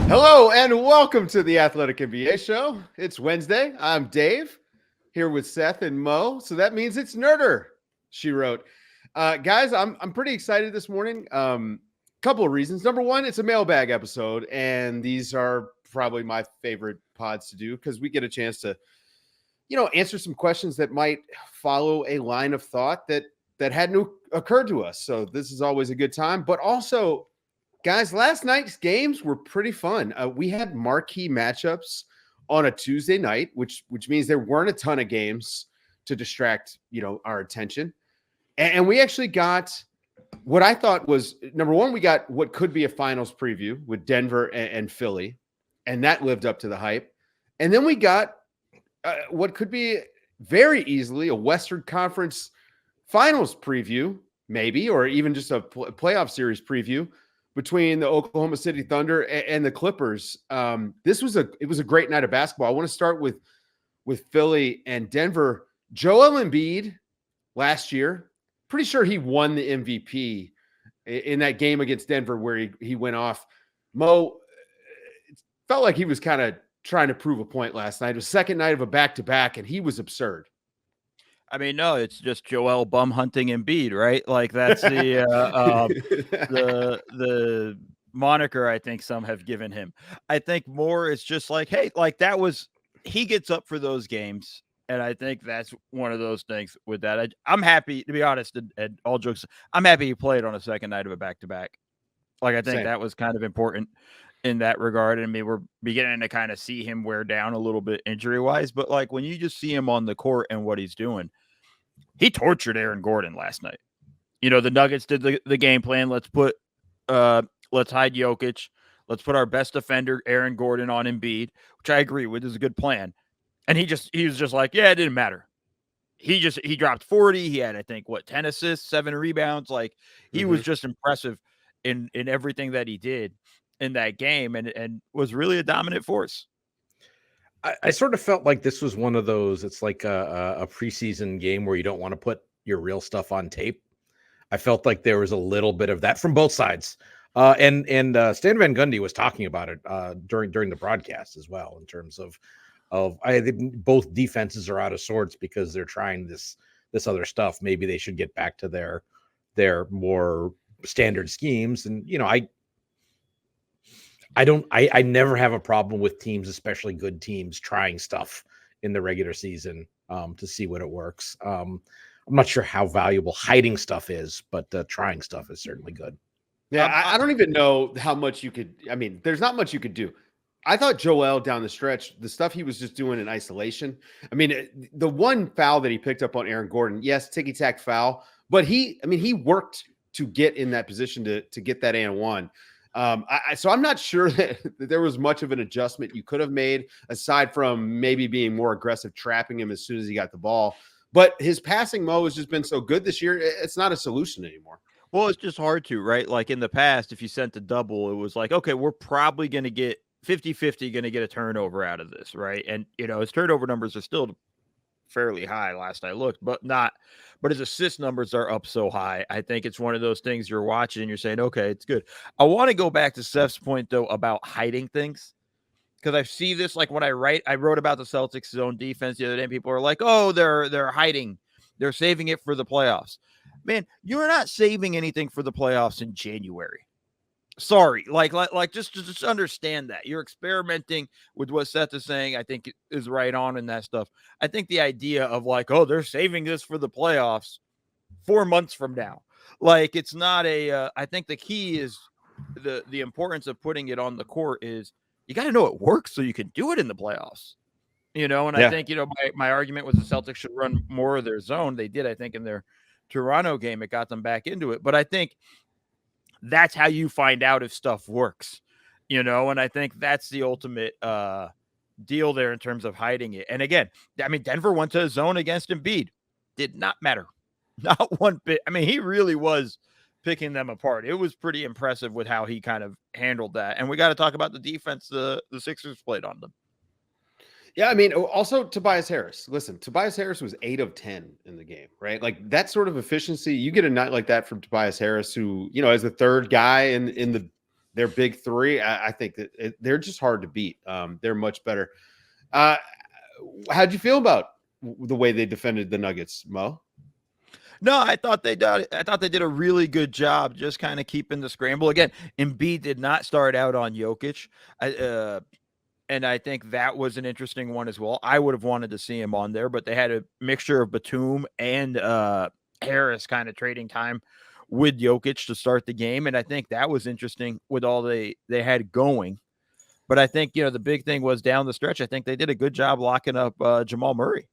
Hello and welcome to the Athletic NBA show. It's Wednesday. I'm Dave here with Seth and Mo. So that means it's Nerder, she wrote. Guys, I'm pretty excited this morning. Couple of reasons. Number one, it's a mailbag episode, and these are probably my favorite pods to do because we get a chance to, answer some questions that might follow a line of thought that hadn't occurred to us. So this is always a good time. But also, guys, last night's games were pretty fun. We had marquee matchups on a Tuesday night, which means there weren't a ton of games to distract, our attention. And we actually got what I thought was, number one, we got what could be a finals preview with Denver and Philly, and that lived up to the hype. And then we got what could be very easily a Western Conference finals preview, maybe, or even just a playoff series preview between the Oklahoma City Thunder and the Clippers. It was a great night of basketball. I want to start with Philly and Denver. Joel Embiid last year, pretty sure he won the MVP in that game against Denver where he went off. Mo, it felt like he was kind of trying to prove a point last night. It was second night of a back-to-back, and he was absurd. I mean, no, it's just Joel bum hunting Embiid, right? Like that's the moniker I think some have given him. I think more it's just like, hey, like he gets up for those games. And I think that's one of those things with that. I'm happy, to be honest, and all jokes, I'm happy he played on a second night of a back-to-back. Like, I think that was kind of important in that regard. I mean, we're beginning to kind of see him wear down a little bit injury-wise. But, like, when you just see him on the court and what he's doing, he tortured Aaron Gordon last night. The Nuggets did the game plan. Let's hide Jokic. Let's put our best defender, Aaron Gordon, on Embiid, which I agree with is a good plan. And he was just like, yeah, it didn't matter. He dropped 40. He had, I think, 10 assists, 7 rebounds. Like he was just impressive in everything that he did in that game and was really a dominant force. I sort of felt like this was one of those, it's like a preseason game where you don't want to put your real stuff on tape. I felt like there was a little bit of that from both sides. And Stan Van Gundy was talking about it during the broadcast as well, in terms of I think both defenses are out of sorts because they're trying this other stuff. Maybe they should get back to their more standard schemes. And I never have a problem with teams, especially good teams, trying stuff in the regular season to see what it works. I'm not sure how valuable hiding stuff is, but trying stuff is certainly good. Yeah, I don't even know how much you could. I mean, there's not much you could do. I thought Joel down the stretch, the stuff he was just doing in isolation. I mean, the one foul that he picked up on Aaron Gordon, yes, ticky-tack foul, but he worked to get in that position to get that and one. So I'm not sure that there was much of an adjustment you could have made aside from maybe being more aggressive, trapping him as soon as he got the ball. But his passing, Mo, has just been so good this year. It's not a solution anymore. Well, it's just hard to, right? Like in the past, if you sent a double, it was like, okay, we're probably going to get 50-50 going to get a turnover out of this, right? And, his turnover numbers are still fairly high last I looked, but his assist numbers are up so high. I think it's one of those things you're watching and you're saying, okay, it's good. I want to go back to Seth's point, though, about hiding things. Because I see this, like when I wrote about the Celtics' zone defense the other day, and people are like, oh, they're hiding. They're saving it for the playoffs. Man, you're not saving anything for the playoffs in January. Sorry, like just understand that you're experimenting with what Seth is saying. I think is right on in that stuff. I think the idea of like, oh, they're saving this for the playoffs 4 months from now. Like it's not a. I think the key is the importance of putting it on the court is you got to know it works so you can do it in the playoffs. And I think my argument was the Celtics should run more of their zone. They did, I think, in their Toronto game. It got them back into it, but I think that's how you find out if stuff works, and I think that's the ultimate deal there in terms of hiding it. And again, I mean, Denver went to a zone against Embiid. Did not matter. Not one bit. I mean, he really was picking them apart. It was pretty impressive with how he kind of handled that. And we got to talk about the defense the Sixers played on them. Yeah, I mean, also Tobias Harris. Listen, Tobias Harris was 8 of 10 in the game, right? Like that sort of efficiency, you get a night like that from Tobias Harris, who, as the third guy in the their big three, I think that they're just hard to beat. They're much better. How'd you feel about the way they defended the Nuggets, Mo? No, I thought they did a really good job just kind of keeping the scramble. Again, Embiid did not start out on Jokic. And I think that was an interesting one as well. I would have wanted to see him on there, but they had a mixture of Batum and Harris kind of trading time with Jokic to start the game. And I think that was interesting with all they had going. But I think, the big thing was down the stretch. I think they did a good job locking up Jamal Murray.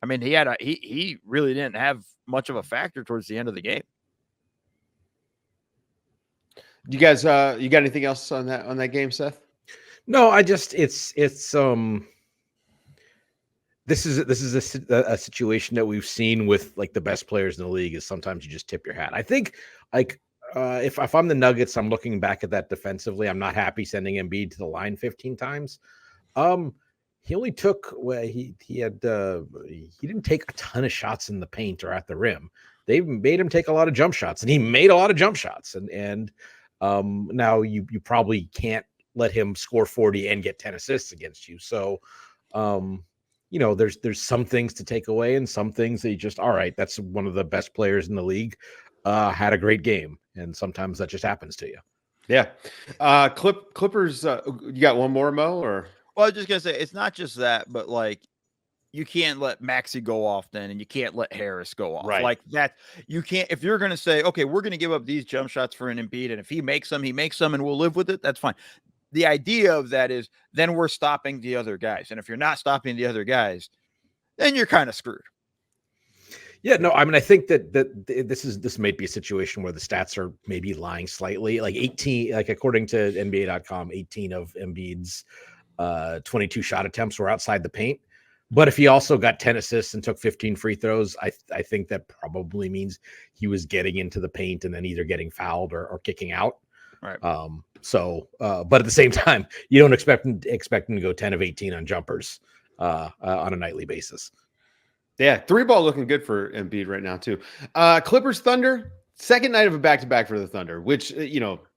I mean, he really didn't have much of a factor towards the end of the game. You guys, you got anything else on that game, Seth? No, I just this is a situation that we've seen with like the best players in the league is sometimes you just tip your hat. I think like if I'm the Nuggets, I'm looking back at that defensively. I'm not happy sending Embiid to the line 15 times. He only took he didn't take a ton of shots in the paint or at the rim. They made him take a lot of jump shots, and he made a lot of jump shots. And now you probably can't let him score 40 and get 10 assists against you. So, there's some things to take away and some things that you just, all right, that's one of the best players in the league. Had a great game. And sometimes that just happens to you. Yeah. Clippers, you got one more, Mo, or? Well, I was just going to say, it's not just that, but like, you can't let Maxey go off then, and you can't let Harris go off. Right. Like that, you can't, if you're going to say, okay, we're going to give up these jump shots for an Embiid, and if he makes them, and we'll live with it, that's fine. The idea of that is then we're stopping the other guys. And if you're not stopping the other guys, then you're kind of screwed. Yeah, no, I mean, I think that this might be a situation where the stats are maybe lying slightly. Like 18, like according to NBA.com, 18 of Embiid's 22 shot attempts were outside the paint. But if he also got 10 assists and took 15 free throws, I think that probably means he was getting into the paint and then either getting fouled or kicking out. Right. But at the same time, you don't expect him to go 10 of 18 on jumpers on a nightly basis. Yeah, 3-ball looking good for Embiid right now too. Clippers Thunder, second night of a back-to-back for the Thunder, which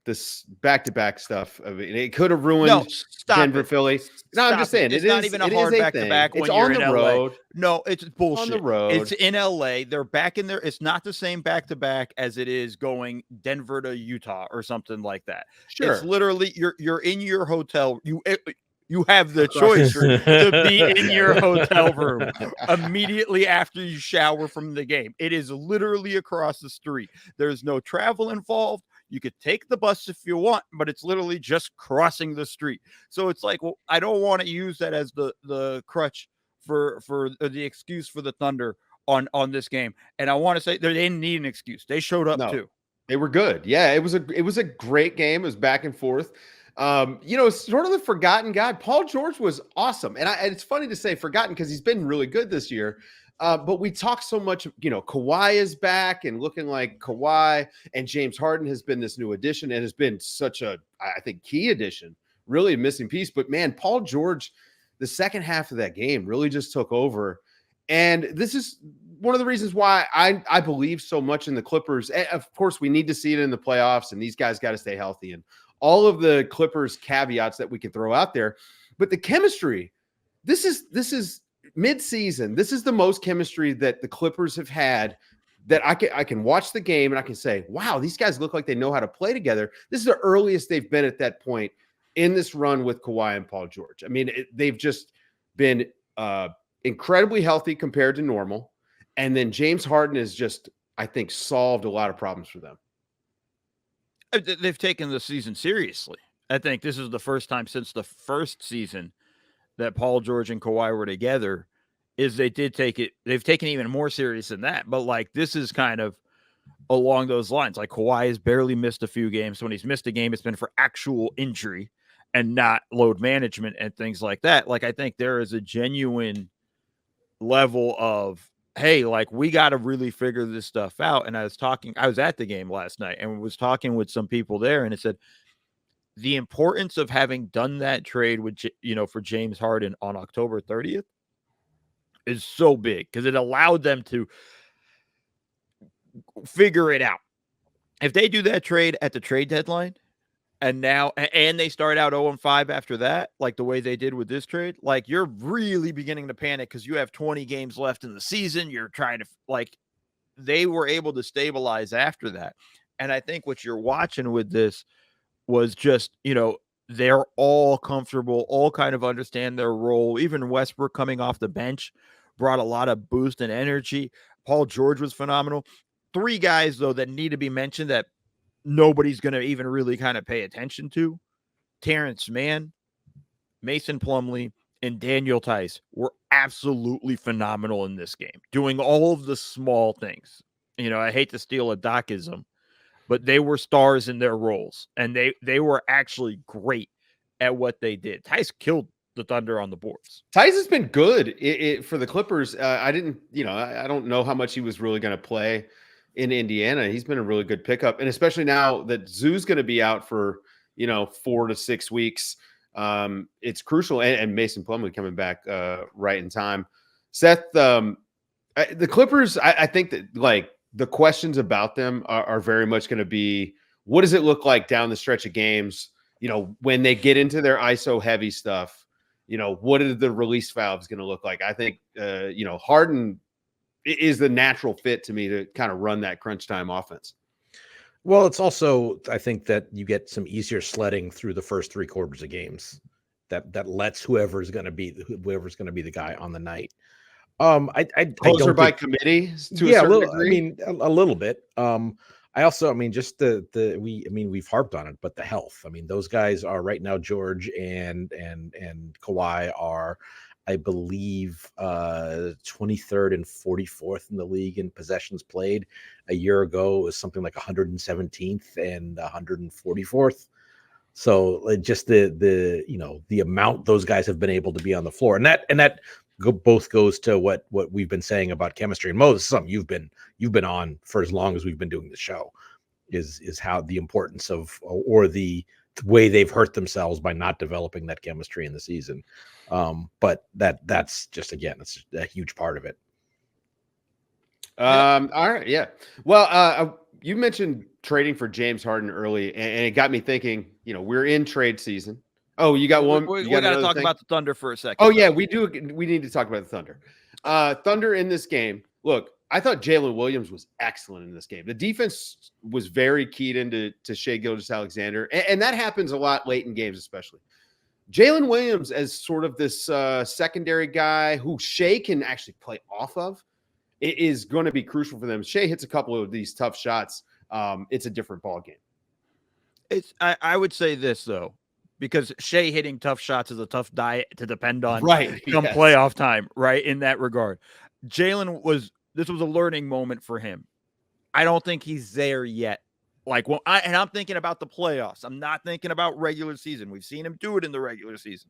this back-to-back stuff. I mean, it could have ruined Denver, Philly. No, I'm just saying it's not even a hard back-to-back when you're in LA. No, it's bullshit. On the road. It's in LA. They're back in there. It's not the same back-to-back as it is going Denver to Utah or something like that. Sure. It's literally you're in your hotel. You have the choice to be in your hotel room immediately after you shower from the game. It is literally across the street. There's no travel involved. You could take the bus if you want, but it's literally just crossing the street. So it's like, well, I don't want to use that as the crutch for the excuse for the Thunder on this game. And I want to say they didn't need an excuse. They showed up too. They were good. Yeah, it was a great game. It was back and forth. Sort of the forgotten guy. Paul George was awesome. And it's funny to say forgotten because he's been really good this year. But we talk so much, Kawhi is back and looking like Kawhi, and James Harden has been this new addition and has been such a, I think, key addition, really a missing piece. But man, Paul George, the second half of that game really just took over. And this is one of the reasons why I believe so much in the Clippers. And of course, we need to see it in the playoffs, and these guys got to stay healthy and all of the Clippers caveats that we can throw out there. But the chemistry, this is mid-season. This is the most chemistry that the Clippers have had that I can watch the game and I can say, wow, these guys look like they know how to play together. This is the earliest they've been at that point in this run with Kawhi and Paul George. I mean, they've just been incredibly healthy compared to normal. And then James Harden has just, I think, solved a lot of problems for them. They've taken the season seriously. I think this is the first time since the first season that Paul George and Kawhi were together is they've taken even more serious than that. But like, this is kind of along those lines. Like Kawhi has barely missed a few games. So when he's missed a game, it's been for actual injury and not load management and things like that. Like, I think there is a genuine level of, hey, like, we got to really figure this stuff out. And I was at the game last night and was talking with some people there, and it said the importance of having done that trade with, for James Harden on October 30th is so big because it allowed them to figure it out. If they do that trade at the trade deadline, and now and they start out 0-5 after that, like the way they did with this trade, like you're really beginning to panic because you have 20 games left in the season. You're trying to like they were able to stabilize after that. And I think what you're watching with this was just, they're all comfortable, all kind of understand their role. Even Westbrook coming off the bench brought a lot of boost and energy. Paul George was phenomenal. 3 guys, though, that need to be mentioned that nobody's going to even really kind of pay attention to. Terrence Mann, Mason Plumlee, and Daniel Tice were absolutely phenomenal in this game, doing all of the small things. I hate to steal a Docism, but they were stars in their roles, and they were actually great at what they did. Tice killed the Thunder on the boards. Tice has been good for the Clippers. I don't know how much he was really going to play in Indiana. He's been a really good pickup, and especially now that Zoo's going to be out for 4 to 6 weeks, it's crucial. And Mason Plumlee coming back right in time. Seth, the Clippers, I think that like the questions about them are very much going to be, what does it look like down the stretch of games? When they get into their ISO heavy stuff, what are the release valves going to look like? I think, Harden is the natural fit to me to kind of run that crunch time offense. Well, it's also, I think that you get some easier sledding through the first 3 quarters of games that lets whoever's going to be the guy on the night. Closer by committee to a certain degree? A little bit. I also, just we've harped on it, but the health. Those guys are right now, George and Kawhi are, I believe, 23rd and 44th in the league in possessions played. A year ago, it was something like 117th and 144th. So just the amount those guys have been able to be on the floor, and that both goes to what we've been saying about chemistry. And Mo, this is something you've been on for as long as we've been doing the show, is how the importance of or the way they've hurt themselves by not developing that chemistry in the season. But that's just, again, it's a huge part of it. All right. Yeah. Well, you mentioned trading for James Harden early, and it got me thinking, we're in trade season. Oh, you got one. We got to talk about the Thunder for a second. Oh, yeah, we do. We need to talk about the Thunder. Thunder in this game. Look, I thought Jalen Williams was excellent in this game. The defense was very keyed into Shai Gilgeous-Alexander, and that happens a lot late in games, especially. Jalen Williams as sort of this secondary guy who Shai can actually play off of, it is going to be crucial for them. Shai hits a couple of these tough shots. It's a different ball game. I would say this, though, because Shai hitting tough shots is a tough diet to depend on come playoff time, right? In that regard, this was a learning moment for him. I don't think he's there yet. I'm thinking about the playoffs. I'm not thinking about regular season. We've seen him do it in the regular season.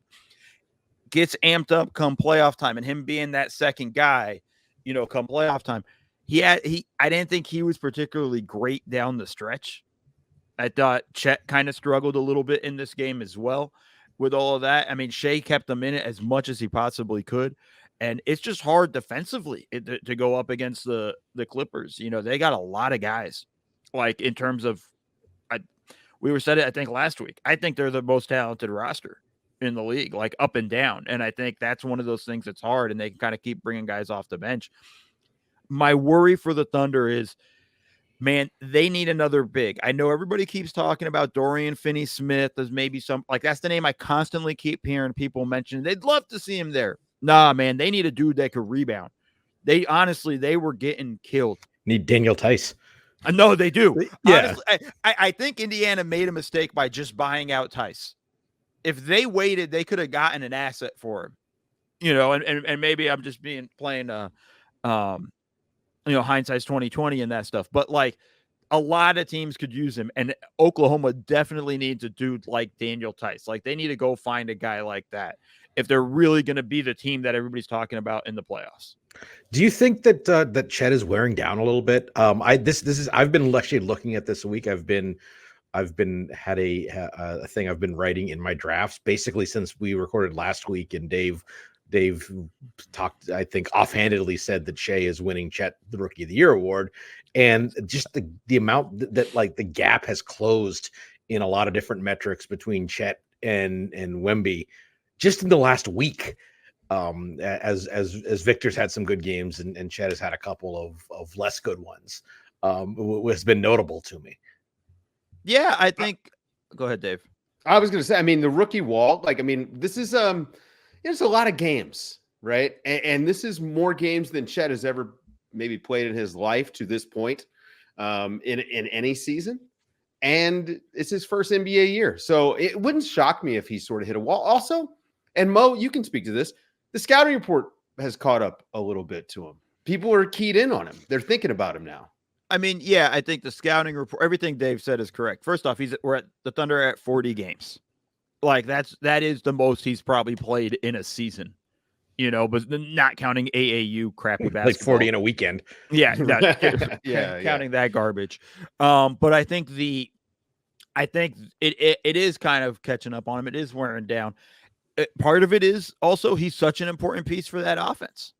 Gets amped up come playoff time, and him being that second guy, come playoff time. I didn't think he was particularly great down the stretch. I thought Chet kind of struggled a little bit in this game as well with all of that. Shai kept him in it as much as he possibly could. And it's just hard defensively to go up against the Clippers. They got a lot of guys. Like, in terms of, we said it, I think, last week. I think they're the most talented roster in the league, like up and down. And I think that's one of those things that's hard, and they can kind of keep bringing guys off the bench. My worry for the Thunder is, man, they need another big. I know everybody keeps talking about Dorian Finney-Smith as maybe that's the name I constantly keep hearing people mention. They'd love to see him there. Nah, man, they need a dude that could rebound. They were getting killed. Need Daniel Tice. No, they do. Yeah. Honestly, I think Indiana made a mistake by just buying out Tice. If they waited, they could have gotten an asset for him. And maybe I'm just playing hindsight's 20/20 and that stuff. But like, a lot of teams could use him, and Oklahoma definitely needs a dude like Daniel Tice. Like, they need to go find a guy like that if they're really going to be the team that everybody's talking about in the playoffs. Do you think that that Chet is wearing down a little bit? I've been actually looking at this week. I've been had a thing I've been writing in my drafts basically since we recorded last week, and Dave talked, I think, offhandedly said that Shai is winning Chet the Rookie of the Year award, and just the amount that like the gap has closed in a lot of different metrics between Chet and Wemby just in the last week. As Victor's had some good games and Chet has had a couple of less good ones, has been notable to me. Yeah, I think. Go ahead, Dave. I was going to say, I mean, the rookie wall, like, I mean, this is it's a lot of games, right? And this is more games than Chet has ever maybe played in his life to this point, in any season. And it's his first NBA year. So it wouldn't shock me if he sort of hit a wall. Also, and Mo, you can speak to this, the scouting report has caught up a little bit to him. People are keyed in on him. They're thinking about him now. I mean, yeah, I think the scouting report, everything Dave said is correct. First off, we're at the Thunder at 40 games. Like that is the most he's probably played in a season, but not counting AAU crappy basketball. Like 40 in a weekend. Yeah. Yeah. Counting that garbage. But I think it is kind of catching up on him. It is wearing down. Part of it is also he's such an important piece for that offense.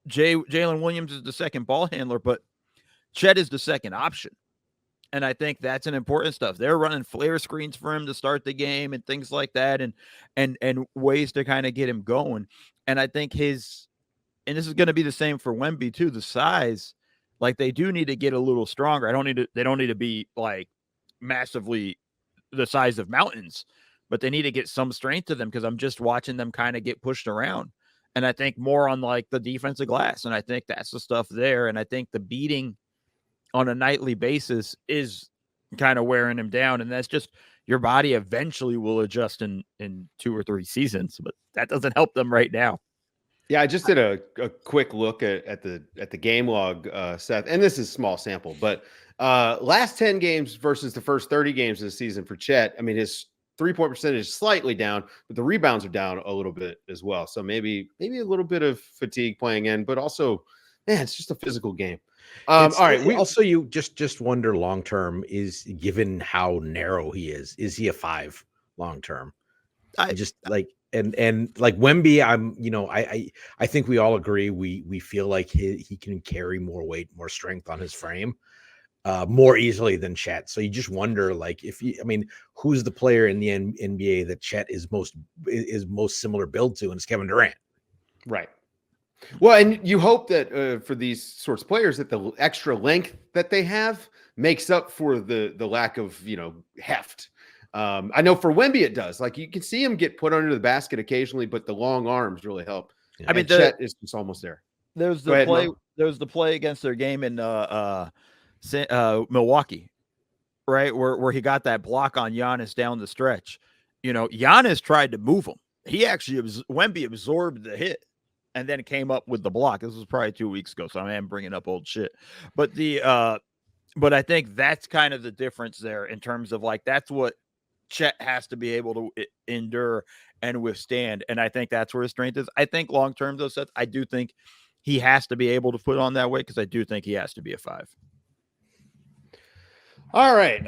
Jalen Williams is the second ball handler, but Chet is the second option. And I think that's an important stuff. They're running flare screens for him to start the game and things like that, and ways to kind of get him going. And I think and this is going to be the same for Wemby too, the size, like they do need to get a little stronger. They don't need to be like massively the size of mountains, but they need to get some strength to them because I'm just watching them kind of get pushed around. And I think more on like the defensive glass. And I think that's the stuff there. And I think the beating on a nightly basis is kind of wearing him down. And that's just your body eventually will adjust in 2 or 3 seasons, but that doesn't help them right now. Yeah, I just did a quick look at the game log, Seth, and this is small sample, but last 10 games versus the first 30 games of the season for Chet. I mean, his 3-point percentage is slightly down, but the rebounds are down a little bit as well. So maybe a little bit of fatigue playing in, but also, man, it's just a physical game. All right. You just wonder long term is given how narrow he is he a 5 long term? I just like and like Wemby, I think we all agree we feel like he can carry more weight, more strength on his frame. More easily than Chet. So you just wonder, like, who's the player in the NBA that Chet is most similar build to, and it's Kevin Durant. Right. Well, and you hope that for these sorts of players that the extra length that they have makes up for the lack of, heft. I know for Wemby it does. Like you can see him get put under the basket occasionally, but the long arms really help. Yeah. I mean, Chet is just almost there. There's the play against their game in Milwaukee, right? Where he got that block on Giannis down the stretch. Giannis tried to move him. Wemby absorbed the hit and then came up with the block. This was probably 2 weeks ago, so I am bringing up old shit. But but I think that's kind of the difference there in terms of like that's what Chet has to be able to endure and withstand, and I think that's where his strength is. I think long term, though, Seth, I do think he has to be able to put on that weight because I do think he has to be a 5. All right.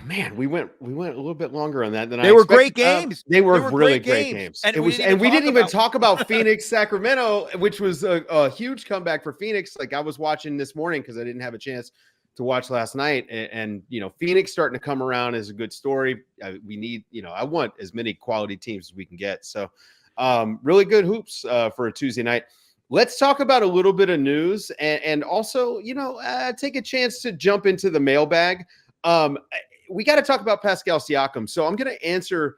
Man, we went a little bit longer on that than they were great games. They were really great games. And we didn't even talk about Phoenix, Sacramento, which was a huge comeback for Phoenix. Like I was watching this morning because I didn't have a chance to watch last night. And Phoenix starting to come around is a good story. We need, I want as many quality teams as we can get. So really good hoops for a Tuesday night. Let's talk about a little bit of news and also, take a chance to jump into the mailbag. We got to talk about Pascal Siakam. So I'm going to answer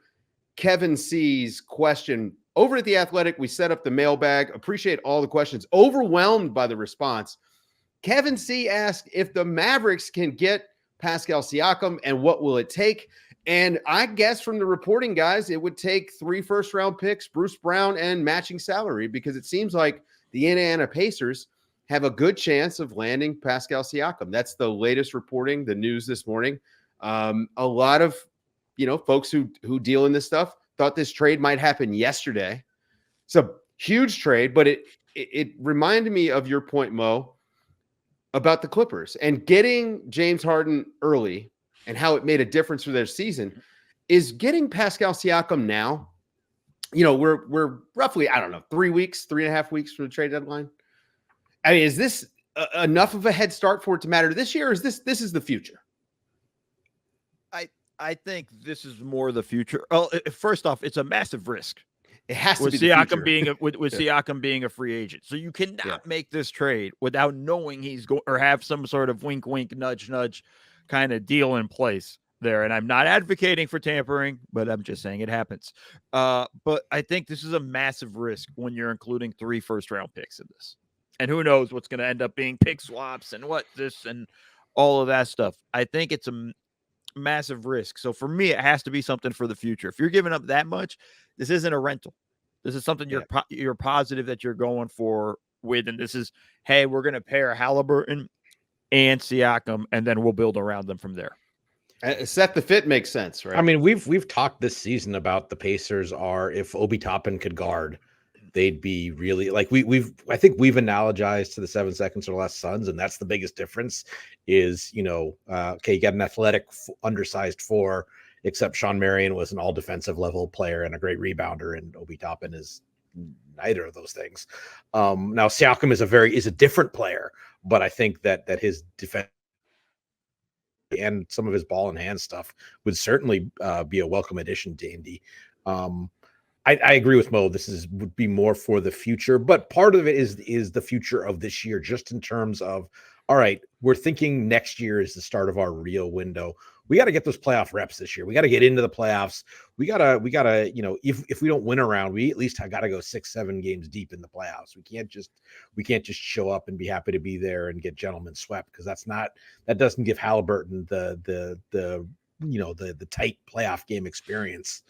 Kevin C's question over at The Athletic. We set up the mailbag. Appreciate all the questions. Overwhelmed by the response. Kevin C asked if the Mavericks can get Pascal Siakam and what will it take? And I guess from the reporting, guys, it would take 3 first-round picks, Bruce Brown, and matching salary because it seems like the Indiana Pacers have a good chance of landing Pascal Siakam. That's the latest reporting, the news this morning. A lot of, folks who deal in this stuff thought this trade might happen yesterday. It's a huge trade, but it reminded me of your point, Mo, about the Clippers and getting James Harden early and how it made a difference for their season. Is getting Pascal Siakam now, we're roughly, 3.5 weeks from the trade deadline. I mean, is this enough of a head start for it to matter this year? Or is this is the future? I think this is more the future. Well, first off, it's a massive risk. It has to With be the Siakam future. being with Siakam being a free agent, so you cannot make this trade without knowing he's going or have some sort of wink, wink, nudge, nudge kind of deal in place there. And I'm not advocating for tampering, but I'm just saying it happens. But I think this is a massive risk when you're including 3 first-round picks in this, and who knows what's going to end up being pick swaps and what this and all of that stuff. I think it's a massive risk. So for me, it has to be something for the future. If you're giving up that much, this isn't a rental. This is something you're positive that you're going for with, and this is, hey, we're going to pair Halliburton and Siakam, and then we'll build around them from there. Set the fit makes sense, right? I mean, we've talked this season about the Pacers are, if Obi Toppin could guard, they'd be really like I think we've analogized to the 7 seconds or less Suns, and that's the biggest difference is, okay, you got an athletic undersized 4, except Sean Marion was an all defensive level player and a great rebounder, and Obi Toppin is neither of those things. Now Siakam is a different player, but I think that his defense and some of his ball and hand stuff would certainly be a welcome addition to Indy. I agree with Mo. Would be more for the future, but part of it is the future of this year, just in terms of, all right, we're thinking next year is the start of our real window. We got to get those playoff reps this year. We got to get into the playoffs. We gotta, if we don't win around, we at least got to go 6-7 games deep in the playoffs. We can't just show up and be happy to be there and get gentlemen swept, because that doesn't give Halliburton the tight playoff game experience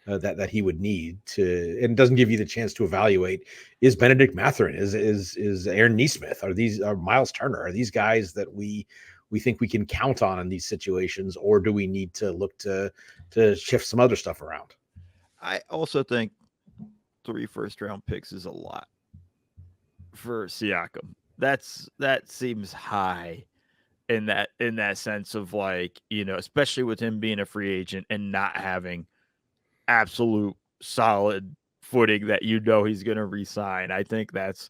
that he would need to, and doesn't give you the chance to evaluate, is Benedict Mathurin, is Aaron Nesmith, are Miles Turner, are these guys that we think we can count on in these situations, or do we need to look to shift some other stuff around? I also think 3 first-round picks is a lot for Siakam. That seems high in that sense of, like, especially with him being a free agent and not having absolute solid footing that he's going to re-sign. I think that's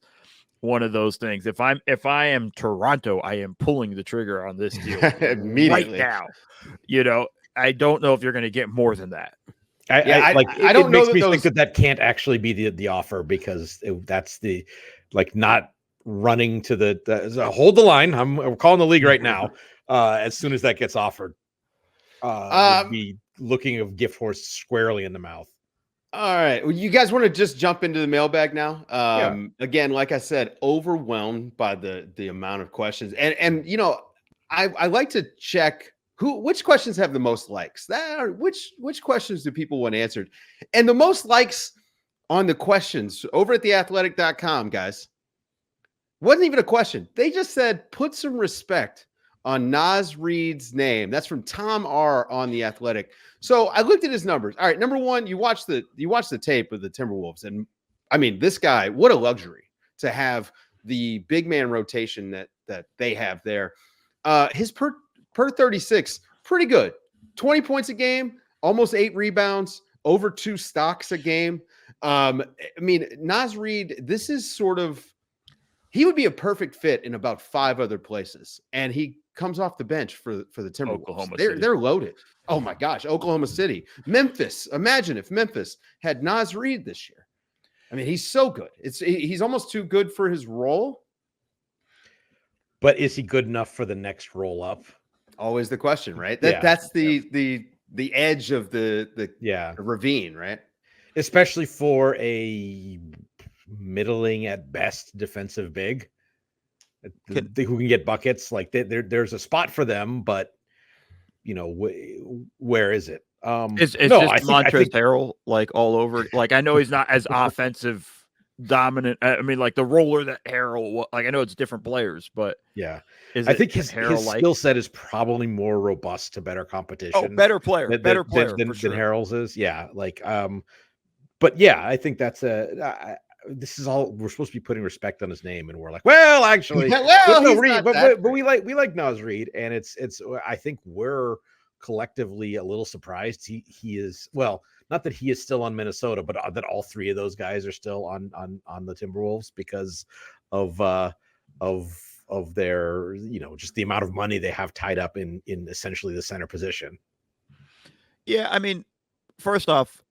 one of those things. If I am Toronto, I am pulling the trigger on this deal immediately right now. I don't know if you're going to get more than that. I don't know. It makes me think that can't actually be the offer, because that's the, like, not running to the hold the line. I'm calling the league right now. As soon as that gets offered, would be looking of gift horse squarely in the mouth. All right. Well, you guys want to just jump into the mailbag now? Again, like I said, overwhelmed by the amount of questions. And I like to check which questions have the most likes. Which questions do people want answered? And the most likes on the questions over at theathletic.com, guys, wasn't even a question. They just said, put some respect on Naz Reid's name. That's from Tom R on The Athletic. So I looked at his numbers. All right, number one, you watch the tape of the Timberwolves, and I mean, this guy, what a luxury to have the big man rotation that they have there. His per 36, pretty good. 20 points a game, almost 8 rebounds, over 2 stocks a game. I mean, Naz Reid, this is sort of, he would be a perfect fit in about 5 other places, and he comes off the bench for the Timberwolves. They're loaded. Oh my gosh, Oklahoma City, Memphis. Imagine if Memphis had Naz Reid this year. I mean, he's so good. He's almost too good for his role. But is he good enough for the next roll up? Always the question, right? That's the edge of the ravine, right? Especially for a middling at best defensive big who can get buckets. Like there's a spot for them, but where is it? It's just Montrezl Harrell, like, all over. Like, I know he's not as offensive dominant. I mean, like, the roller that Harrell, like, I know it's different players, but yeah, I think his skill set is probably more robust to better competition. Oh, better player than sure. Harrell's is. Yeah, like, but yeah, I think that's this is all, we're supposed to be putting respect on his name, and we're like, well, actually, but we like Naz Reid, and it's I think we're collectively a little surprised he is, well, not that he is still on Minnesota, but that all 3 of those guys are still on the Timberwolves because of their, just the amount of money they have tied up in essentially the center position. Yeah, I mean, first off,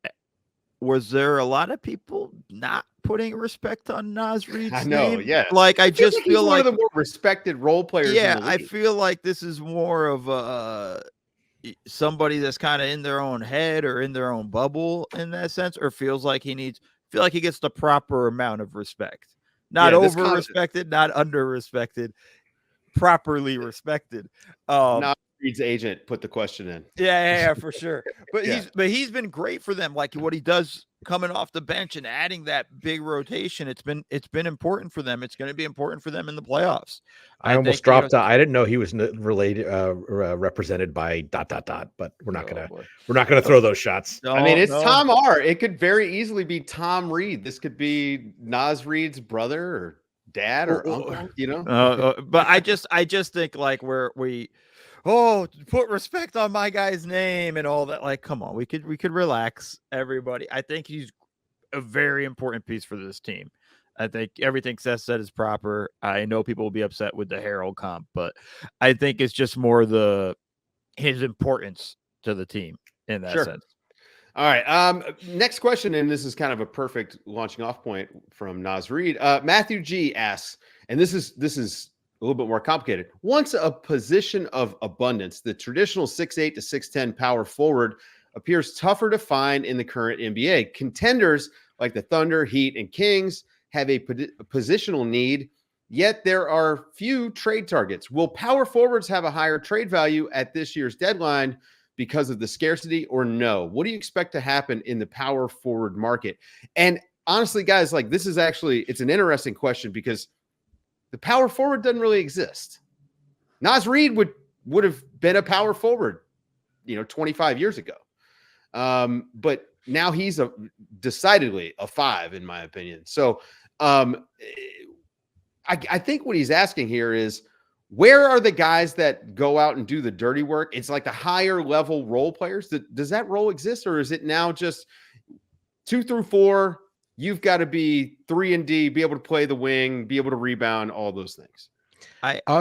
was there a lot of people not putting respect on Nas I Reed's know, name? yeah. Like, I I feel just like he's feel one of like, the more respected role players in yeah, the I league. feel like this is more of somebody that's kind of in their own head or in their own bubble in that sense, or feel like he gets the proper amount of respect, not Yeah, over respected, not under respected, properly respected. Nas Reed's agent put the question in. Yeah, for sure. But Yeah. he's been great for them. Like what he does coming off the bench and adding that big rotation, it's been important for them. It's going to be important for them in the playoffs. I almost dropped. I didn't know he was related, represented by ... But we're not gonna throw those shots. I mean, it's Tom R. It could very easily be Tom Reed. This could be Nas Reed's brother or dad or uncle. You know. But I just think like we put respect on my guy's name and all that. Like, come on, we could relax, everybody. I think he's a very important piece for this team. I think everything Seth said is proper. I know people will be upset with the Harold comp, but I think it's just more his importance to the team in that sense. All right. Next question, and this is kind of a perfect launching off point from Nas Reed. Matthew G asks, and this is a little bit more complicated. Once a position of abundance, the traditional 6'8" to 6'10" power forward appears tougher to find in the current NBA. Contenders like the Thunder, Heat, and Kings have a positional need, yet there are few trade targets. Will power forwards have a higher trade value at this year's deadline because of the scarcity, or no? What do you expect to happen in the power forward market? And honestly, guys, like this is it's an interesting question because the power forward doesn't really exist. Nas Reed would have been a power forward, 25 years ago. But now he's decidedly a 5, in my opinion. So I think what he's asking here is, where are the guys that go out and do the dirty work? It's like the higher level role players. Does that role exist, or is it now just 2 through 4? You've got to be 3 and D, be able to play the wing, be able to rebound, all those things.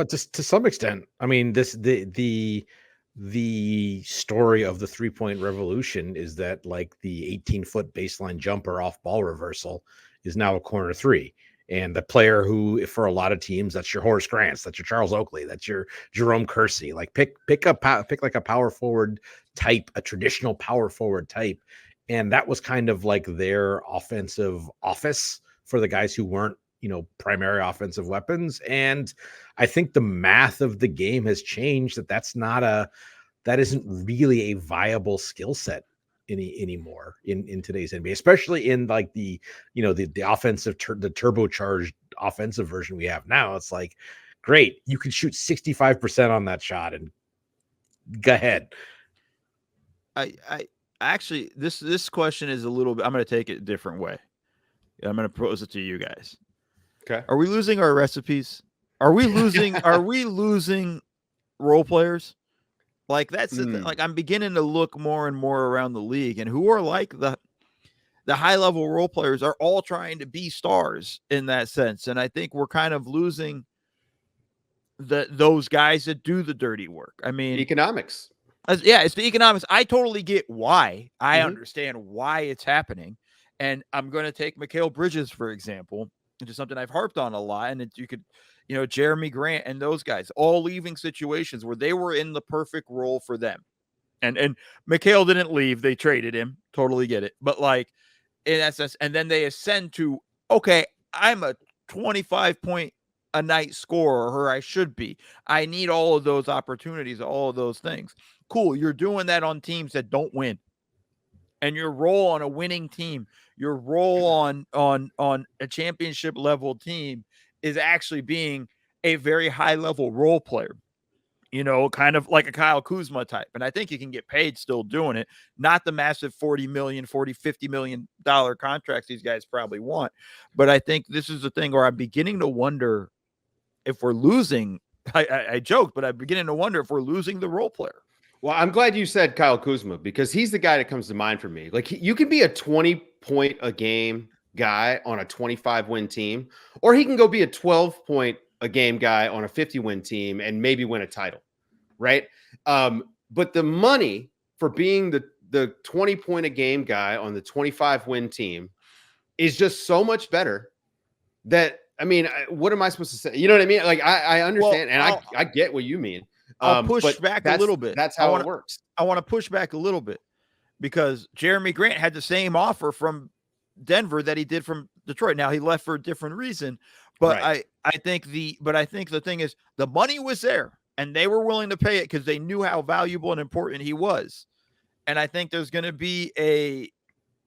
Just to some extent. I mean, the story of the 3-point revolution is that like the 18-foot baseline jumper off ball reversal is now a corner 3. And the player who, for a lot of teams, that's your Horace Grant, that's your Charles Oakley, that's your Jerome Kersey. Like pick like a power forward type, a traditional power forward type. And that was kind of like their offensive office for the guys who weren't, primary offensive weapons. And I think the math of the game has changed that isn't really a viable skill set anymore in today's NBA, especially in like the offensive, the turbocharged offensive version we have now. It's like, great, you can shoot 65% on that shot and go ahead. I actually, this question is a little bit, I'm going to take it a different way. I'm going to pose it to you guys. Okay. Are we losing our recipes? Are we losing role players? Like that's the thing. Like I'm beginning to look more and more around the league, and who are like the high level role players are all trying to be stars in that sense. And I think we're kind of losing those guys that do the dirty work. I mean, economics. Yeah, it's the economics. I totally get why. I understand why it's happening. And I'm going to take Mikal Bridges, for example, which is something I've harped on a lot. And you could, Jeremy Grant and those guys all leaving situations where they were in the perfect role for them. And Mikal didn't leave. They traded him. Totally get it. But like in essence, and then they ascend to, okay, I'm a 25-point a night scorer, or I should be. I need all of those opportunities, all of those things. Cool. You're doing that on teams that don't win. And your role on a winning team, your role on a championship level team is actually being a very high level role player, kind of like a Kyle Kuzma type. And I think you can get paid still doing it. Not the massive $40 million, $50 million contracts these guys probably want. But I think this is the thing where I'm beginning to wonder if we're losing. I joked, but I'm beginning to wonder if we're losing the role player. Well, I'm glad you said Kyle Kuzma, because he's the guy that comes to mind for me. Like you can be a 20-point a game guy on a 25-win team, or he can go be a 12-point a game guy on a 50-win team and maybe win a title, right? But the money for being the the 20-point-a-game guy on the 25-win team is just so much better that, I mean, what am I supposed to say? You know what I mean? Like, I understand, and I get what you mean. I'll push but back a little bit. That's how it works. I want to push back a little bit because Jeremy Grant had the same offer from Denver that he did from Detroit. Now he left for a different reason, but Right. I think the thing is the money was there and they were willing to pay it because they knew how valuable and important he was. And I think there's going to be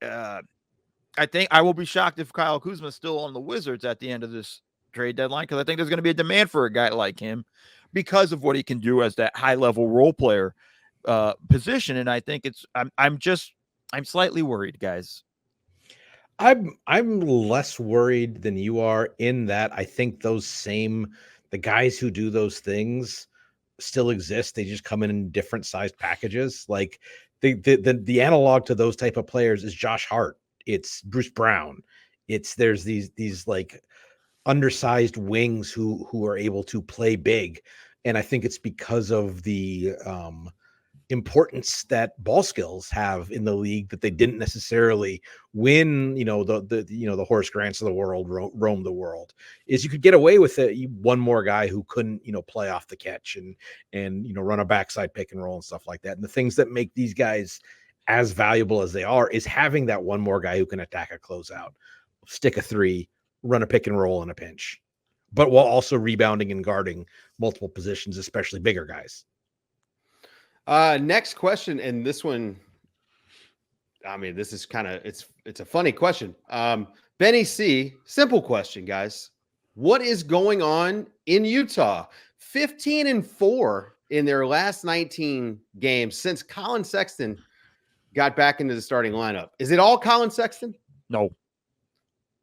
I think I will be shocked if Kyle Kuzma is still on the Wizards at the end of this trade deadline, because I think there's going to be a demand for a guy like him because of what he can do as that high level role player position. And I think I'm slightly worried, guys. I'm less worried than you are in that I think the guys who do those things still exist. They just come in different sized packages. Like the analog to those type of players is Josh Hart. It's Bruce Brown. There's these like undersized wings who are able to play big. And I think it's because of the importance that ball skills have in the league that they didn't necessarily win, the Horace Grants of the world roam the world, is you could get away with it. One more guy who couldn't, play off the catch and run a backside pick and roll and stuff like that. And the things that make these guys as valuable as they are is having that one more guy who can attack a closeout, stick a three, run a pick and roll in a pinch, but while also rebounding and guarding multiple positions, especially bigger guys. Next question, and this one, I mean, this is kind of it's a funny question. Benny C, simple question, guys. What is going on in Utah? 15-4 in their last 19 games since Colin Sexton got back into the starting lineup. Is it all Colin Sexton? No.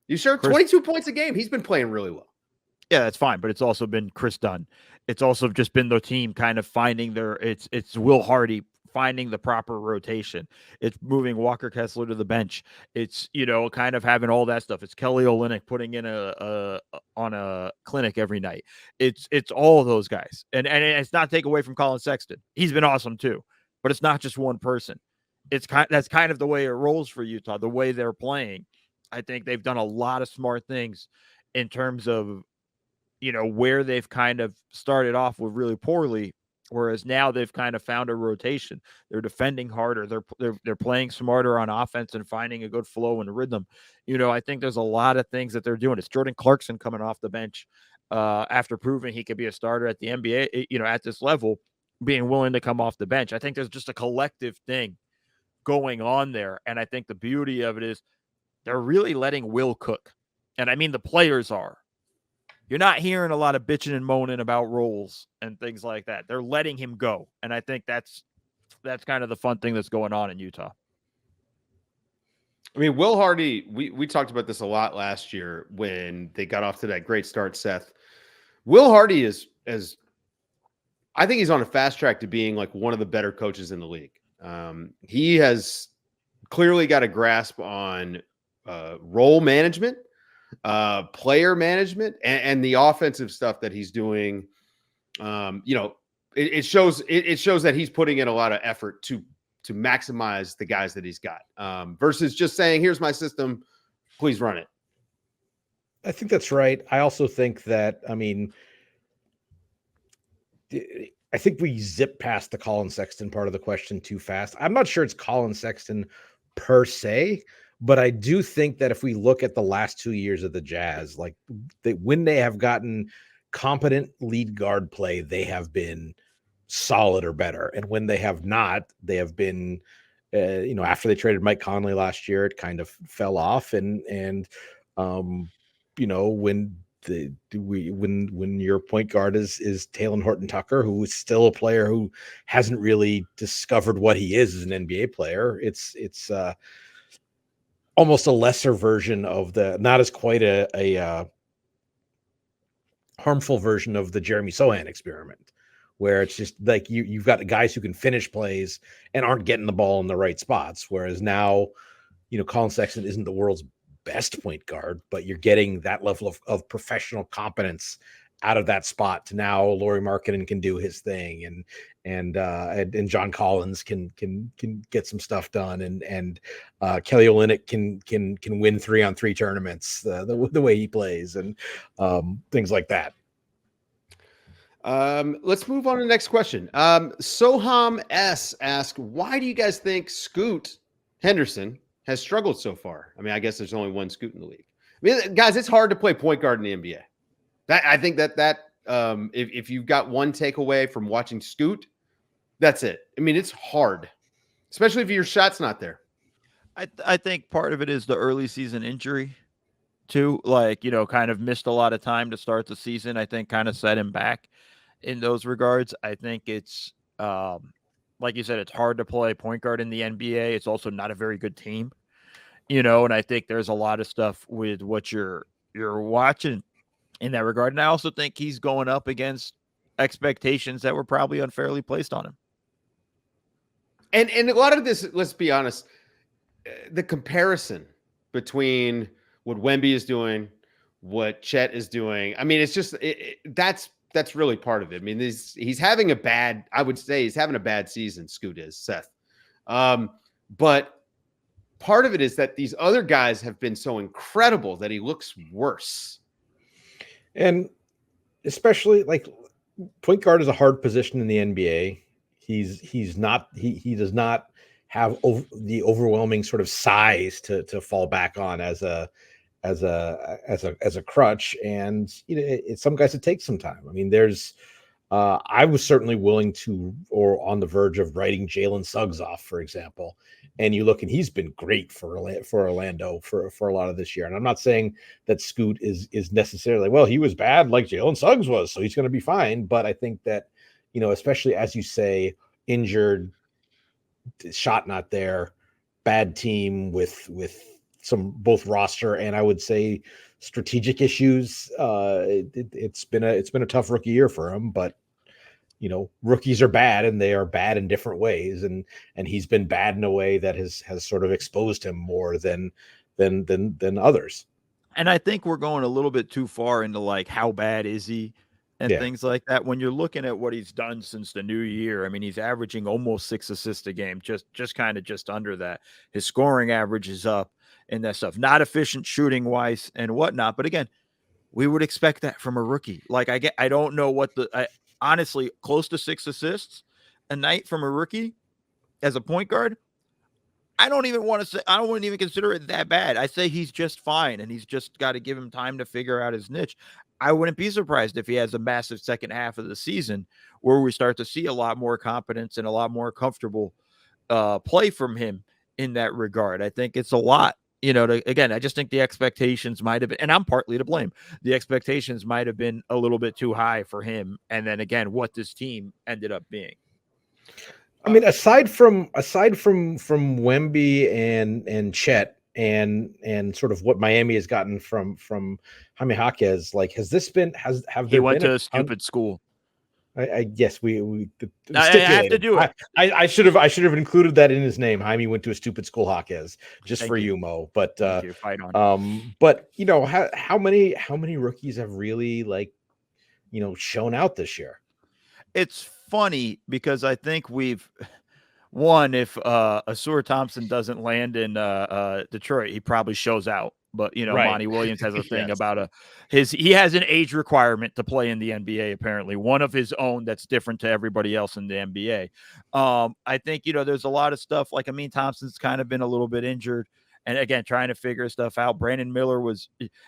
You sure? 22 points a game. He's been playing really well. Yeah, that's fine, but it's also been Chris Dunn. It's also just been the team kind of finding it's Will Hardy finding the proper rotation. It's moving Walker Kessler to the bench. It's, kind of having all that stuff. It's Kelly Olynyk putting in on a clinic every night. It's all of those guys. And it's not take away from Colin Sexton. He's been awesome too, but it's not just one person. That's kind of the way it rolls for Utah, the way they're playing. I think they've done a lot of smart things in terms of, where they've kind of started off with really poorly, whereas now they've kind of found a rotation. They're defending harder. They're playing smarter on offense and finding a good flow and rhythm. I think there's a lot of things that they're doing. It's Jordan Clarkson coming off the bench after proving he could be a starter at the NBA, at this level, being willing to come off the bench. I think there's just a collective thing going on there. And I think the beauty of it is they're really letting Will cook. And I mean, the players are. You're not hearing a lot of bitching and moaning about roles and things like that. They're letting him go. And I think that's kind of the fun thing that's going on in Utah. I mean, Will Hardy, we talked about this a lot last year when they got off to that great start, Seth. Will Hardy I think he's on a fast track to being like one of the better coaches in the league. He has clearly got a grasp on role management, player management, and the offensive stuff that he's doing. It shows that he's putting in a lot of effort to maximize the guys that he's got, versus just saying, here's my system, please run it. I think that's right. I also think that, I think we zip past the Colin Sexton part of the question too fast. I'm not sure it's Colin Sexton per se, but I do think that if we look at the last 2 years of the Jazz, like when they have gotten competent lead guard play, they have been solid or better. And when they have not, they have been, after they traded Mike Conley last year, it kind of fell off. And when your point guard is Talen Horton-Tucker, who is still a player who hasn't really discovered what he is as an NBA player, it's almost a lesser version of not as quite a harmful version of the Jeremy Sohan experiment, where it's just like you've got guys who can finish plays and aren't getting the ball in the right spots. Whereas now, Colin Sexton isn't the world's best point guard, but you're getting that level of professional competence out of that spot to now Lauri Markkanen can do his thing, and John Collins can get some stuff done, and Kelly Olynyk can win 3-on-3 tournaments the way he plays, and things like that. Let's move on to the next question. Soham S asked, why do you guys think Scoot Henderson has struggled so far? I mean, I guess there's only one Scoot in the league. I mean, guys, it's hard to play point guard in the NBA. I think that if you've got one takeaway from watching Scoot, that's it. I mean, it's hard, especially if your shot's not there. I think part of it is the early season injury too. Like, kind of missed a lot of time to start the season. I think kind of set him back in those regards. I think it's like you said, it's hard to play point guard in the NBA. It's also not a very good team, and I think there's a lot of stuff with what you're watching in that regard. And I also think he's going up against expectations that were probably unfairly placed on him. And a lot of this, let's be honest, the comparison between what Wemby is doing, what Chet is doing. I mean, it's just that's really part of it. I mean, he's having a bad season. Scoot is, Seth. But part of it is that these other guys have been so incredible that he looks worse. And especially like point guard is a hard position in the NBA. He does not have the overwhelming sort of size to fall back on as a crutch, and some guys it takes some time. I mean, I was certainly willing to, or on the verge of, writing Jalen Suggs off, for example. And you look, and he's been great for Orlando for a lot of this year. And I'm not saying that Scoot is necessarily, well, he was bad like Jalen Suggs was, so he's going to be fine. But I think that, especially as you say, injured, shot not there, bad team with some both roster and I would say strategic issues. It's been a tough rookie year for him, but rookies are bad, and they are bad in different ways, and he's been bad in a way that has sort of exposed him more than others. And I think we're going a little bit too far into like how bad is he and things like that. When you're looking at what he's done since the new year, I mean, he's averaging almost 6 assists a game, just under that. His scoring average is up and that stuff. Not efficient shooting wise and whatnot, but again, we would expect that from a rookie. Like I don't know honestly, close to 6 assists a night from a rookie as a point guard. I don't even consider it that bad. I say he's just fine, and he's just got to give him time to figure out his niche. I wouldn't be surprised if he has a massive second half of the season where we start to see a lot more confidence and a lot more comfortable play from him in that regard. I think it's a lot. I just think the expectations might have been, and I'm partly to blame. The expectations might have been a little bit too high for him. And then again, what this team ended up being. I mean, aside from Wemby and Chet and sort of what Miami has gotten from Jaime Jaquez, like, He went to a stupid school. I guess we I have to do it. I should have included that in his name. Jaime went to a stupid school, Jaquez, just Thank for you. you, Mo. But Fight on. But how many rookies have really shown out this year? It's funny because I think we've won. If Asur Thompson doesn't land in Detroit, he probably shows out. But Right. Monty Williams has a thing Yes. about he has an age requirement to play in the NBA, apparently, one of his own that's different to everybody else in the NBA. I think there's a lot of stuff like Amin Thompson's kind of been a little bit injured, and again trying to figure stuff out. Brandon Miller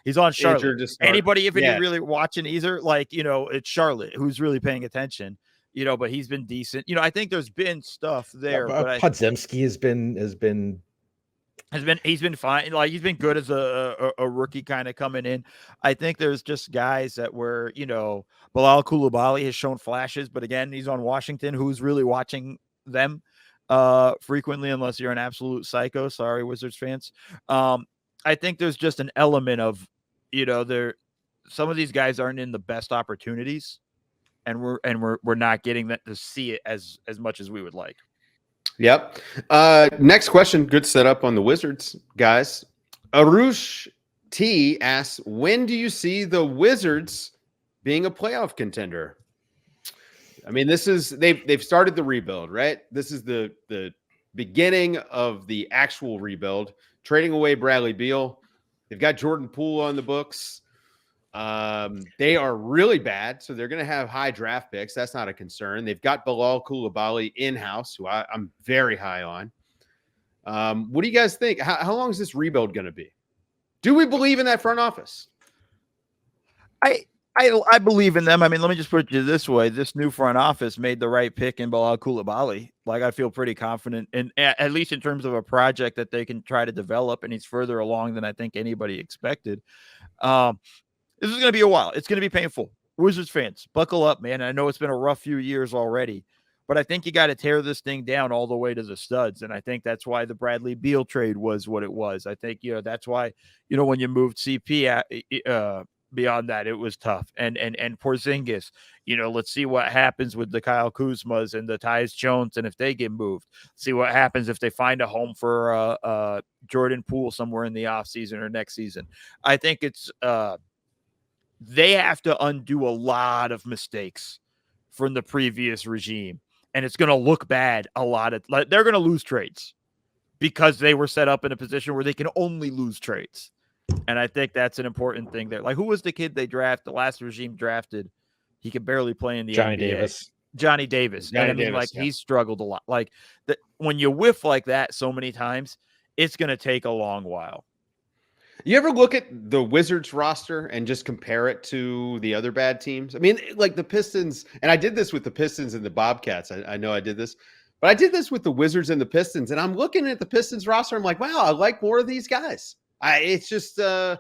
he's on Charlotte. Anybody if you're really watching either, it's Charlotte who's really paying attention. But he's been decent. I think there's been stuff there. But Podziemski has been he's been fine. Like, he's been good as a rookie kind of coming in. I think there's just guys that were, Bilal Coulibaly has shown flashes, but again, he's on Washington, who's really watching them frequently, unless you're an absolute psycho. Sorry, Wizards fans. I think there's just an element of, some of these guys aren't in the best opportunities, and we're not getting that to see it as much as we would like. Yep. Next question. Good setup on the Wizards, guys. Arush T asks, when do you see the Wizards being a playoff contender. I mean, they've started the rebuild, right? This is the beginning of the actual rebuild, trading away Bradley Beal. They've got Jordan Poole on the books. They are really bad, so they're going to have high draft picks. That's not a concern. They've got Bilal Coulibaly in-house, who I'm very high on. What do you guys think? How long is this rebuild going to be? Do we believe in that front office? I believe in them. I mean, let me just put it this way. This new front office made the right pick in Bilal Coulibaly. Like, I feel pretty confident in, at least in terms of a project that they can try to develop, and he's further along than I think anybody expected. This is going to be a while. It's going to be painful. Wizards fans, buckle up, man. I know it's been a rough few years already, but I think you got to tear this thing down all the way to the studs. And I think that's why the Bradley Beal trade was what it was. I think, that's why, when you moved CP beyond that, it was tough. And Porzingis, let's see what happens with the Kyle Kuzmas and the Tyus Jones. And if they get moved, see what happens if they find a home for Jordan Poole somewhere in the offseason or next season. I think it's, they have to undo a lot of mistakes from the previous regime. And it's going to look bad they're going to lose trades because they were set up in a position where they can only lose trades. And I think that's an important thing there. Like, who was the kid the last regime drafted? He could barely play in the NBA. Johnny Davis. He's struggled a lot. Like, when you whiff like that so many times, it's going to take a long while. You ever look at the Wizards roster and just compare it to the other bad teams? I mean, like the Pistons, and I did this with the Pistons and the Bobcats. I know I did this, but I did this with the Wizards and the Pistons, and I'm looking at the Pistons roster. I'm like, wow, I like more of these guys. It's just, I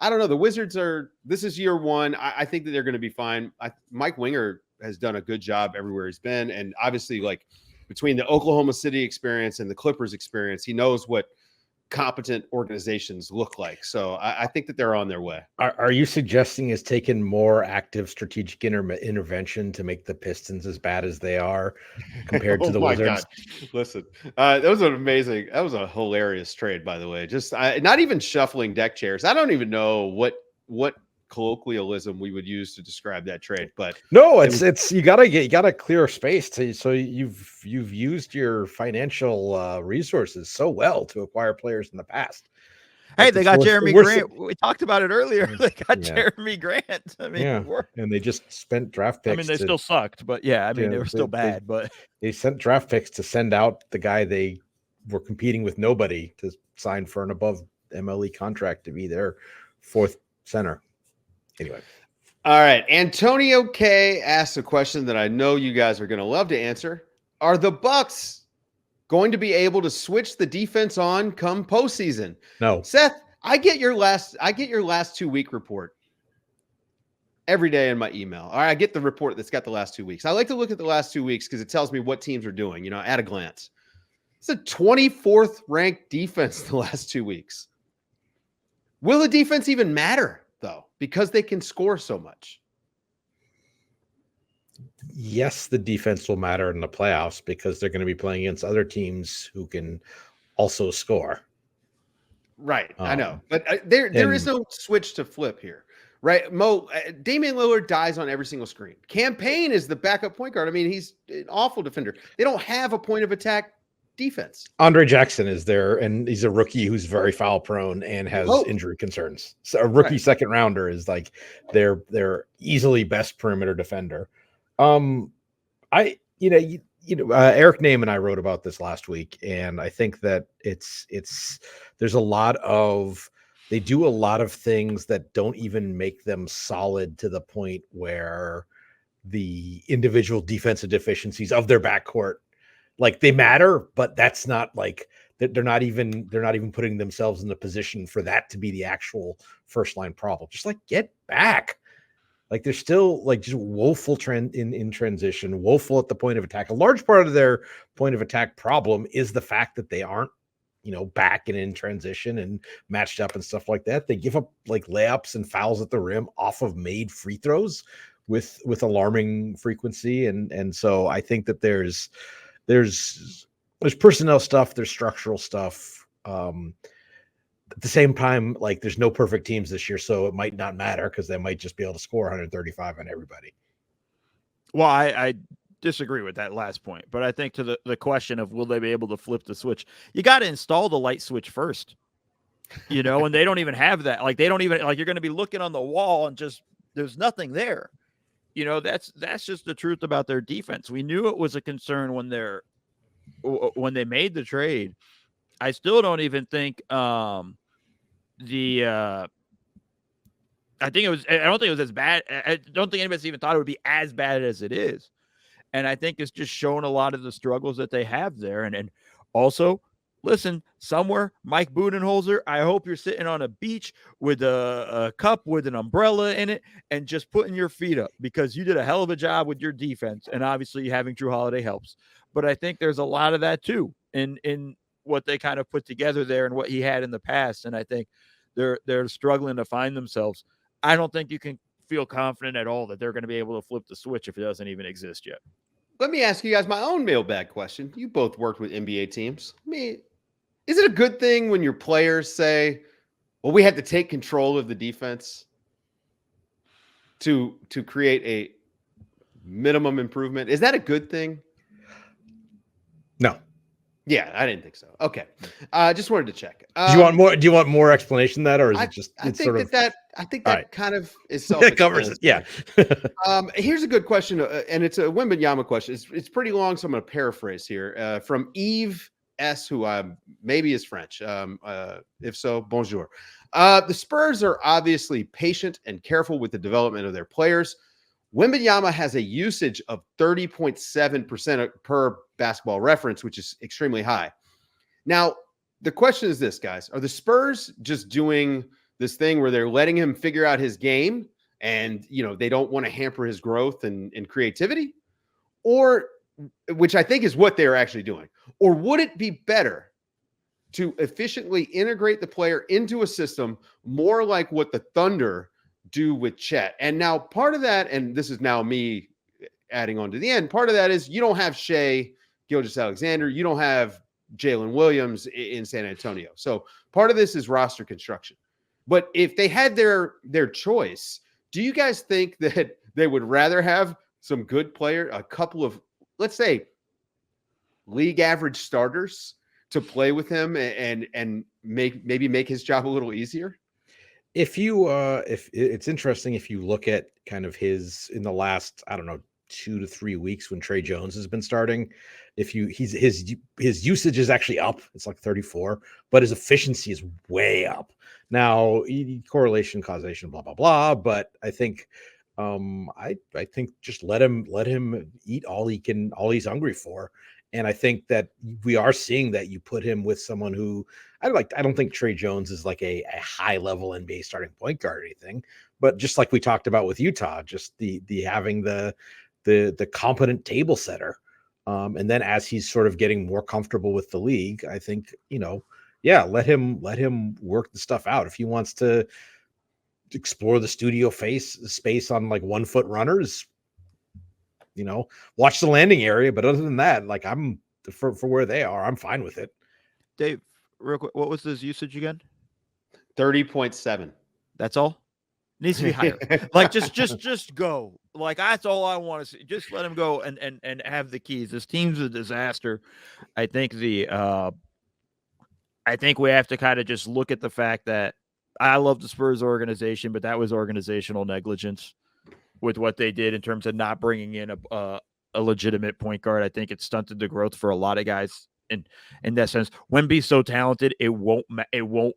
don't know. The Wizards this is year one. I think that they're going to be fine. Mike Winger has done a good job everywhere he's been. And obviously, like, between the Oklahoma City experience and the Clippers experience, he knows what competent organizations look like. So I think that they're on their way. Are you suggesting it's taken more active strategic intervention to make the Pistons as bad as they are compared to the Wizards? God. Listen, that was a hilarious trade, by the way. Just not even shuffling deck chairs. I don't even know what colloquialism we would use to describe that trade, but no, it's you gotta clear space so you've used your financial resources so well to acquire players in the past. Hey, they got Jeremy Grant. We talked about it earlier. They got Jeremy Grant. I mean, and they just spent draft picks. I mean, they still sucked, but they were still bad. But they sent draft picks to send out the guy they were competing with nobody to sign for an above MLE contract to be their fourth center. Anyway. All right. Antonio K asked a question that I know you guys are going to love to answer. Are the Bucks going to be able to switch the defense on come postseason? No. Seth, I get your last 2 week report every day in my email. All right, I get the report that's got the last 2 weeks. I like to look at the last 2 weeks because it tells me what teams are doing, at a glance. It's a 24th ranked defense the last 2 weeks. Will the defense even matter, though, because they can score so much? Yes, the defense will matter in the playoffs because they're going to be playing against other teams who can also score. Right, I know. But there is no switch to flip here, right? Mo, Damian Lillard dies on every single screen. Campaign is the backup point guard. I mean, he's an awful defender. They don't have a point of attack defense. Andre Jackson is there, and he's a rookie who's very foul prone and has injury concerns. So a rookie second rounder is like their easily best perimeter defender. Eric Name and I wrote about this last week, and I think that there's a lot of, they do a lot of things that don't even make them solid to the point where the individual defensive deficiencies of their backcourt, like, they matter, but that's not like they're not even putting themselves in the position for that to be the actual first line problem. Just like, get back. Like, they're still like just woeful in transition, woeful at the point of attack. A large part of their point of attack problem is the fact that they aren't, back and in transition and matched up and stuff like that. They give up like layups and fouls at the rim off of made free throws with alarming frequency. And so I think that there's personnel stuff, there's structural stuff. At the same time, like there's no perfect teams this year, so it might not matter because they might just be able to score 135 on everybody. Well, I disagree with that last point, but I think to the question of will they be able to flip the switch, you got to install the light switch first, and they don't even have that. Like they don't even like you're going to be looking on the wall and just there's nothing there. That's just the truth about their defense. We knew it was a concern when they made the trade. I still don't even think I don't think it was as bad. I don't think anybody's even thought it would be as bad as it is. And I think it's just showing a lot of the struggles that they have there. And also, listen, somewhere, Mike Budenholzer, I hope you're sitting on a beach with a cup with an umbrella in it and just putting your feet up because you did a hell of a job with your defense. And obviously having Drew Holiday helps. But I think there's a lot of that too in what they kind of put together there and what he had in the past. And I think they're struggling to find themselves. I don't think you can feel confident at all that they're going to be able to flip the switch if it doesn't even exist yet. Let me ask you guys my own mailbag question. You both worked with NBA teams. I mean, is it a good thing when your players say, well, we had to take control of the defense to create a minimum improvement? Is that a good thing? No. Yeah, I didn't think so. Okay. Just wanted to check. Do you want more explanation than that, or is it just I think that right. kind of is self-explanatory. It covers it. Yeah. Here's a good question, and it's a Wembanyama question. It's pretty long, so I'm going to paraphrase here. From Eve S, who maybe is French. If so, bonjour. The Spurs are obviously patient and careful with the development of their players. Wembanyama has a usage of 30.7% per Basketball Reference, which is extremely high. Now, the question is this, guys. Are the Spurs just doing this thing where they're letting him figure out his game and, they don't want to hamper his growth and creativity? Or, which I think is what they're actually doing. Or would it be better to efficiently integrate the player into a system more like what the Thunder do with Chet? And now part of that, and this is now me adding on to the end, part of that is you don't have Shea Gilgeous-Alexander. You don't have Jalen Williams in San Antonio. So part of this is roster construction. But if they had their choice, do you guys think that they would rather have some good player, a couple of, let's say, league average starters to play with him and maybe make his job a little easier? If it's interesting, if you look at kind of his in the last, 2 to 3 weeks when Trey Jones has been starting, his usage is actually up. It's like 34, but his efficiency is way up. Now, correlation, causation, blah, blah, blah. But I think, I think just let him eat all he's hungry for. And I think that we are seeing that you put him with someone who I don't think Trey Jones is like a high level NBA starting point guard or anything, but just like we talked about with Utah, just the having the competent table setter. And then as he's sort of getting more comfortable with the league, I think, let him work the stuff out. If he wants to explore the studio space on like 1 foot runners, watch the landing area. But other than that, like I'm for where they are, I'm fine with it. Dave, real quick, what was his usage again? 30.7. That's all? Needs to be higher. Like just go. Like that's all I want to see. Just let him go and have the keys. This team's a disaster. I think I think we have to kind of just look at the fact that I love the Spurs organization, but that was organizational negligence with what they did in terms of not bringing in a legitimate point guard. I think it stunted the growth for a lot of guys in that sense. Wemby's so talented, it won't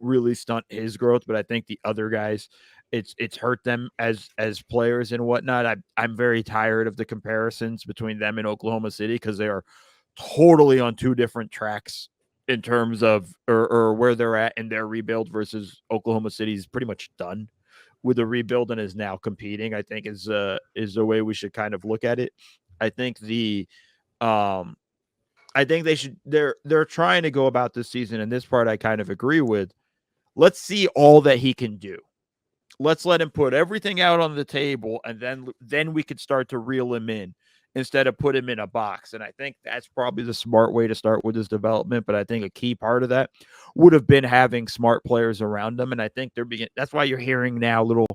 really stunt his growth, but I think the other guys, it's hurt them as players and whatnot. I'm very tired of the comparisons between them and Oklahoma City because they are totally on two different tracks in terms of or where they're at in their rebuild versus Oklahoma City's pretty much done with the rebuild and is now competing. I think is the way we should kind of look at it. I think I think they're trying to go about this season, and this part I kind of agree with. Let's see all that he can do. Let's let him put everything out on the table, and then we could start to reel him in instead of put him in a box. And I think that's probably the smart way to start with his development. But I think a key part of that would have been having smart players around them. And I think that's why you're hearing now little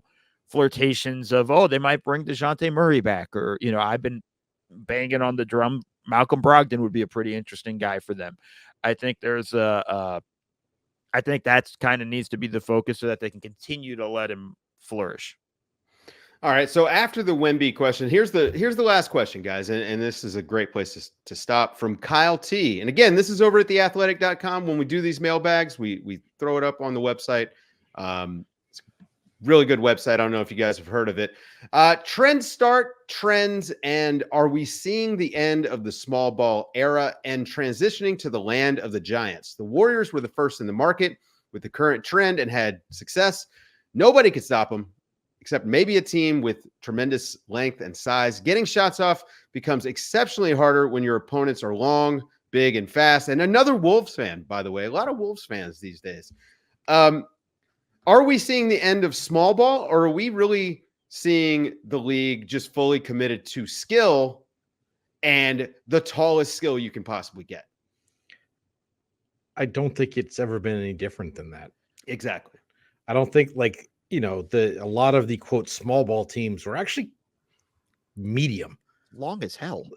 flirtations of, oh, they might bring DeJounte Murray back. Or, I've been banging on the drum. Malcolm Brogdon would be a pretty interesting guy for them. I think I think that's kind of needs to be the focus so that they can continue to let him flourish. All right. So after the Wemby question, here's the last question, guys. And this is a great place to stop, from Kyle T. And again, this is over at theathletic.com. When we do these mailbags, we throw it up on the website. It's a really good website. I don't know if you guys have heard of it. Trends, and are we seeing the end of the small ball era and transitioning to the land of the giants? The Warriors were the first in the market with the current trend and had success. Nobody could stop them, except maybe a team with tremendous length and size. Getting shots off becomes exceptionally harder when your opponents are long, big, and fast. And another Wolves fan, by the way, a lot of Wolves fans these days. Are we seeing the end of small ball, or are we really seeing the league just fully committed to skill and the tallest skill you can possibly get? I don't think it's ever been any different than that. Exactly. I don't think a lot of the quote small ball teams were actually medium, long as hell.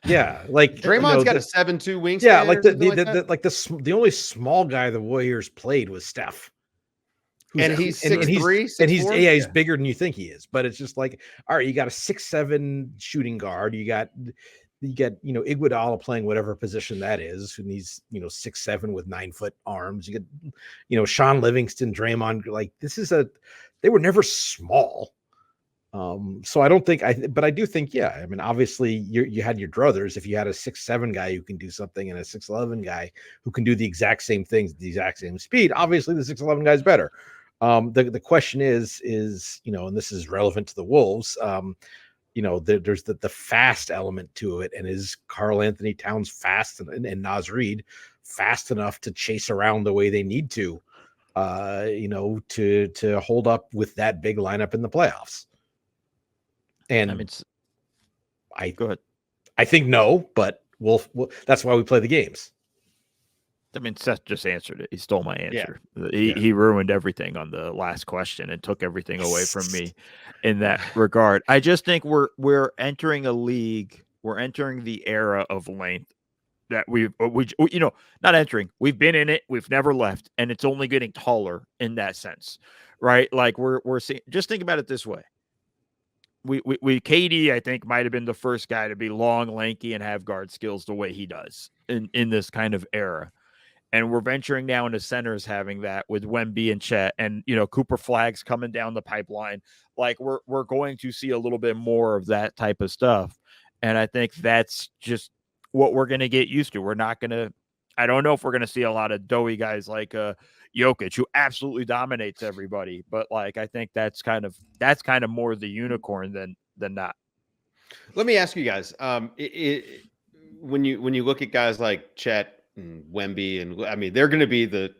Yeah, like Draymond's got a 7'2" wingspan. Yeah, the only small guy the Warriors played was Steph. And he's 6'3", 6'4". He's bigger than you think he is. But it's just like, all right, you got a 6'7" shooting guard. You got Iguodala playing whatever position that is, and he's 6'7" with 9-foot arms. You get Sean Livingston, Draymond. Like they were never small. So I don't think but I do think, yeah. I mean, obviously you had your druthers. If you had a 6'7" guy who can do something and a 6'11" guy who can do the exact same things at the exact same speed, obviously the 6'11" guy is better. The question is, and this is relevant to the Wolves. There's the fast element to it, and is Karl Anthony Towns fast and Naz Reid fast enough to chase around the way they need to hold up with that big lineup in the playoffs? And go ahead. I think no, but we'll that's why we play the games. I mean, Seth just answered it. He stole my answer. Yeah. He ruined everything on the last question and took everything away from me in that regard. I just think we're entering a league. We're entering the era of length that we've we've been in it. We've never left, and it's only getting taller in that sense, right? Like we're seeing. Just think about it this way. We KD, I think, might have been the first guy to be long, lanky, and have guard skills the way he does in this kind of era. And we're venturing now into centers having that with Wemby and Chet, and Cooper Flagg's coming down the pipeline. Like we're going to see a little bit more of that type of stuff. And I think that's just what we're going to get used to. We're not going to, I don't know if we're going to see a lot of doughy guys like Jokic, who absolutely dominates everybody. But like, I think that's kind of more the unicorn than not. Let me ask you guys, when you look at guys like Chet and Wemby, and I mean, they're going to be the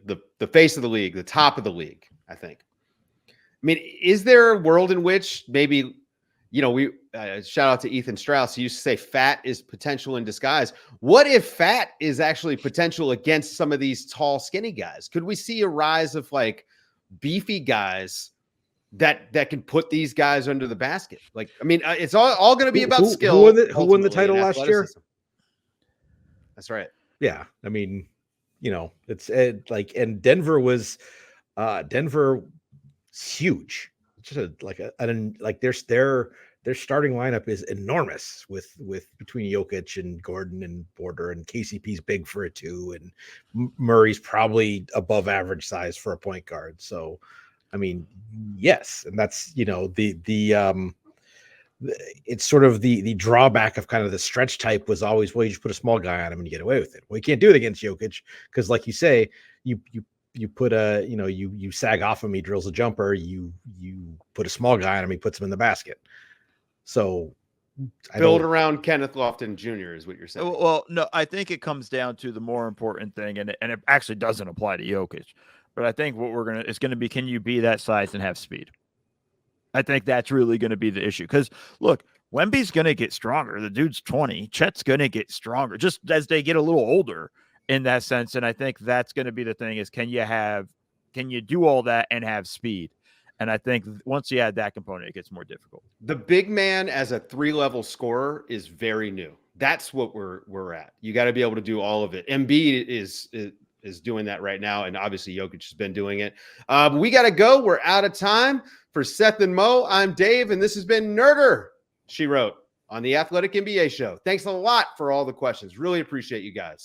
face of the league, the top of the league, I think. I mean, is there a world in which maybe, we shout out to Ethan Strauss. He used to say fat is potential in disguise. What if fat is actually potential against some of these tall, skinny guys? Could we see a rise of like beefy guys that can put these guys under the basket? Like, I mean, it's all going to be about skill. Who won the title last year? That's right. Yeah. I mean, it's and Denver was huge. Just their starting lineup is enormous with between Jokic and Gordon and Porter, and KCP's big for a 2, and Murray's probably above average size for a point guard. So, I mean, yes. And that's, it's sort of the drawback of kind of the stretch type was always, well, you just put a small guy on him and you get away with it. Well, you can't do it against Jokic because, like you say, you put you sag off him, he drills a jumper, you put a small guy on him, he puts him in the basket. So build around Kenneth Lofton Jr. is what you're saying. Well, no, I think it comes down to the more important thing, and it actually doesn't apply to Jokic, but I think what it's going to be, can you be that size and have speed? I think that's really going to be the issue. Because look, Wemby's going to get stronger. The dude's 20. Chet's going to get stronger just as they get a little older in that sense. And I think that's going to be the thing is, can you do all that and have speed? And I think once you add that component, it gets more difficult. The big man as a 3-level scorer is very new. That's what we're at. You got to be able to do all of it. Embiid is doing that right now, and obviously Jokic has been doing it. We got to go. We're out of time. For Seth and Mo, I'm Dave, and this has been Nerder, she wrote, on the Athletic NBA Show. Thanks a lot for all the questions. Really appreciate you guys.